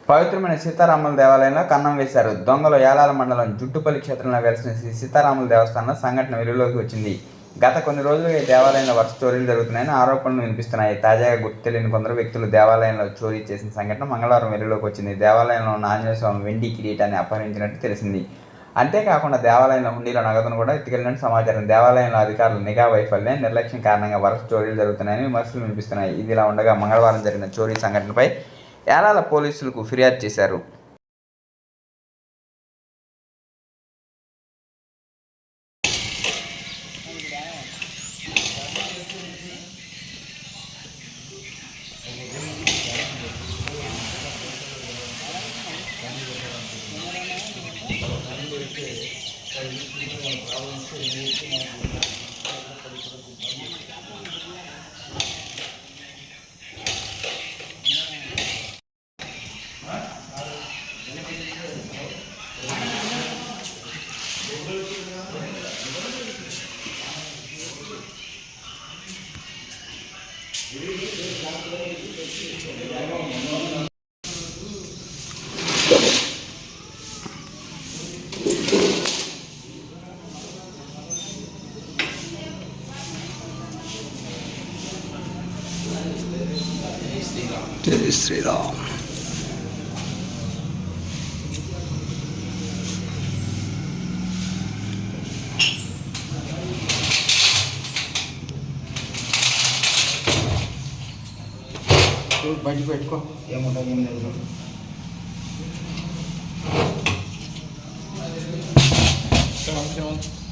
పవిత్రమైన సీతారాముల దేవాలయంలో కన్నం వేశారు. దొంగలు యాలాల మండలం జుట్టుపల్లి క్షేత్రంలో వెలిసిన శ్రీ సీతారాముల దేవస్థానంలో సంఘటన వెలుగులోకి వచ్చింది. గత కొన్ని రోజులుగా ఈ దేవాలయంలో వరుస చోరీలు జరుగుతున్నాయని ఆరోపణలు వినిపిస్తున్నాయి. తాజాగా గుర్తు తెలియని కొందరు వ్యక్తులు దేవాలయంలో చోరీ చేసిన సంఘటన మంగళవారం వెలుగులోకి వచ్చింది. దేవాలయంలో ఉన్న ఆంజనేయ స్వామి వెండి కిరీటాన్ని అపహరించినట్టు తెలిసింది. అంతేకాకుండా దేవాలయంలో హుండీలో నగదును కూడా ఎత్తుకెళ్లినట్టు సమాచారం. దేవాలయంలో అధికారుల నిఘా వైఫల్యం, నిర్లక్ష్యం కారణంగా వరుస చోరీలు జరుగుతున్నాయని విమర్శలు వినిపిస్తున్నాయి. ఇదిలా ఉండగా మంగళవారం జరిగిన చోరీ సంఘటనపై యాలాల పోలీసులకు ఫిర్యాదు చేశారు. జై శ్రీరామ్. బయట పెట్టుకో, ఏముంటుంది ఏం లేదు. Come on.